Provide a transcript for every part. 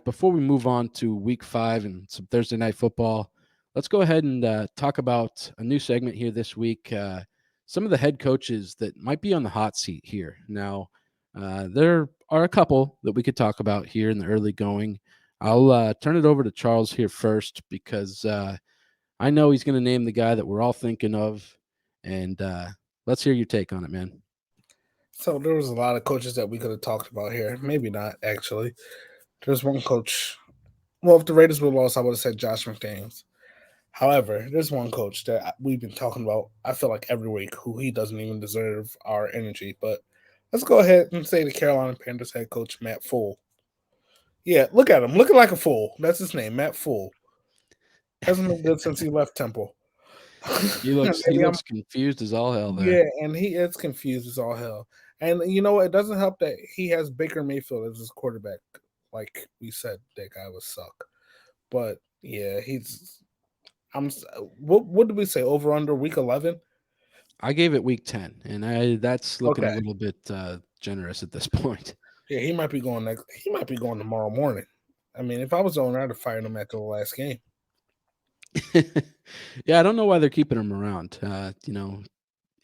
Before we move on to week 5 and some Thursday night football, let's go ahead and talk about a new segment here this week. Some of the head coaches that might be on the hot seat here. Now, there are a couple that we could talk about here in the early going. I'll turn it over to Charles here first because I know he's going to name the guy that we're all thinking of. And let's hear your take on it, man. So there was a lot of coaches that we could have talked about here. Maybe not actually. There's one coach. Well, if the Raiders would have lost, I would have said Josh McDaniels. However, there's one coach that we've been talking about. I feel like every week who he doesn't even deserve our energy. But let's go ahead and say the Carolina Panthers head coach Matt Rhule. Yeah, look at him, looking like a fool. That's his name, Matt Rhule. Hasn't been good since he left Temple. He looks he Maybe I'm looks confused as all hell there. Yeah, and he is confused as all hell. And you know what? It doesn't help that he has Baker Mayfield as his quarterback. Like we said, that guy would suck. But yeah, he's. I'm. What did we say? Over under week 11. I gave it week 10, and that's looking a Okay. little bit generous at this point. Yeah, he might be going next. He might be going tomorrow morning. I mean, if I was the owner, I'd have fired him after the last game. Yeah, I don't know why they're keeping him around.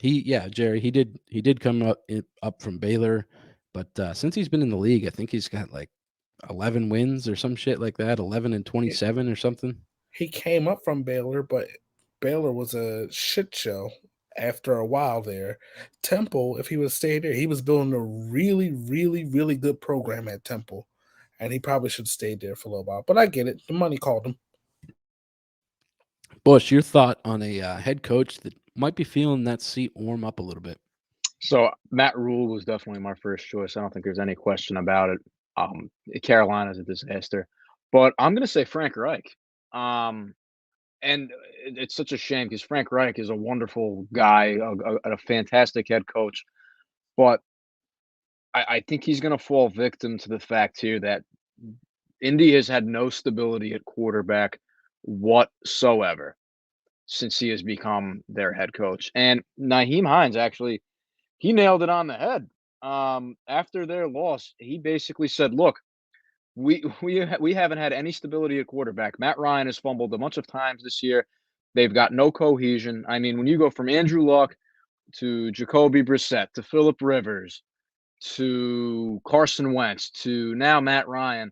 Jerry, he did come up from Baylor, but since he's been in the league, I think he's got like 11 wins or some shit like that, 11 and He 27 or something. he came up from Baylor, but Baylor was a shit show after a while there. Temple, if he would stayed there, he was building a really, really, really good program at Temple. And he probably should have stayed there for a little while. But I get it. The money called him. Bush, your thought on a head coach that might be feeling that seat warm up a little bit? So Matt Rhule was definitely my first choice. I don't think there's any question about it. Carolina's a disaster, but I'm gonna say Frank Reich. Um, and it's such a shame because Frank Reich is a wonderful guy, a fantastic head coach. But I think he's gonna fall victim to the fact here that Indy has had no stability at quarterback whatsoever since he has become their head coach. And Naheem Hines actually he nailed it on the head. After their loss, he basically said, "Look, we haven't had any stability at quarterback. Matt Ryan has fumbled a bunch of times this year. They've got no cohesion. I mean, when you go from Andrew Luck to Jacoby Brissett to Philip Rivers to Carson Wentz to now Matt Ryan,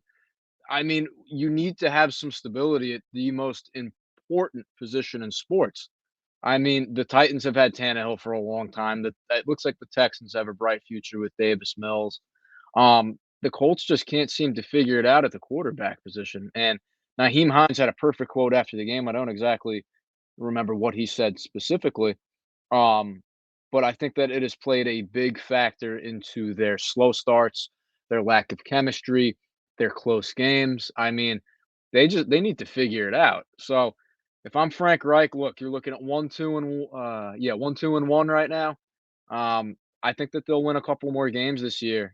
I mean, you need to have some stability at the most important position in sports. I mean, the Titans have had Tannehill for a long time. That it looks like the Texans have a bright future with Davis Mills. The Colts just can't seem to figure it out at the quarterback position. And Naheem Hines had a perfect quote after the game. I don't exactly remember what he said specifically, um, but I think that it has played a big factor into their slow starts, their lack of chemistry, their close games. I mean, they need to figure it out. So if I'm Frank Reich, look, you're looking at 1-2-1 right now. I think that they'll win a couple more games this year,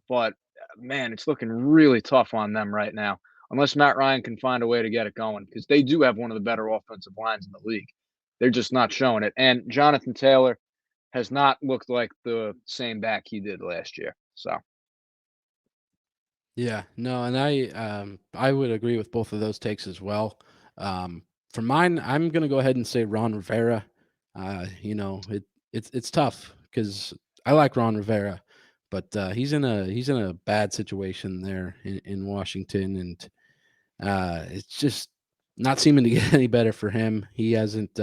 but man, it's looking really tough on them right now. Unless Matt Ryan can find a way to get it going, because they do have one of the better offensive lines in the league. They're just not showing it. And Jonathan Taylor has not looked like the same back he did last year. So Yeah, no, and I would agree with both of those takes as well. For mine, I'm gonna go ahead and say Ron Rivera. It's tough because I like Ron Rivera, but he's in a bad situation there in Washington, and it's just not seeming to get any better for him. He hasn't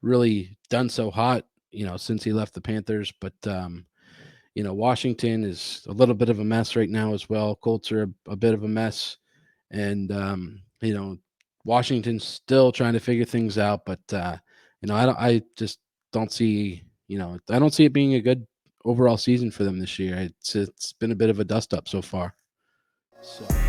really done so hot, since he left the Panthers, but Washington is a little bit of a mess right now as well. Colts are a bit of a mess, and Washington's still trying to figure things out. But I just don't see, I don't see it being a good overall season for them this year. It's been a bit of a dust up so far. So.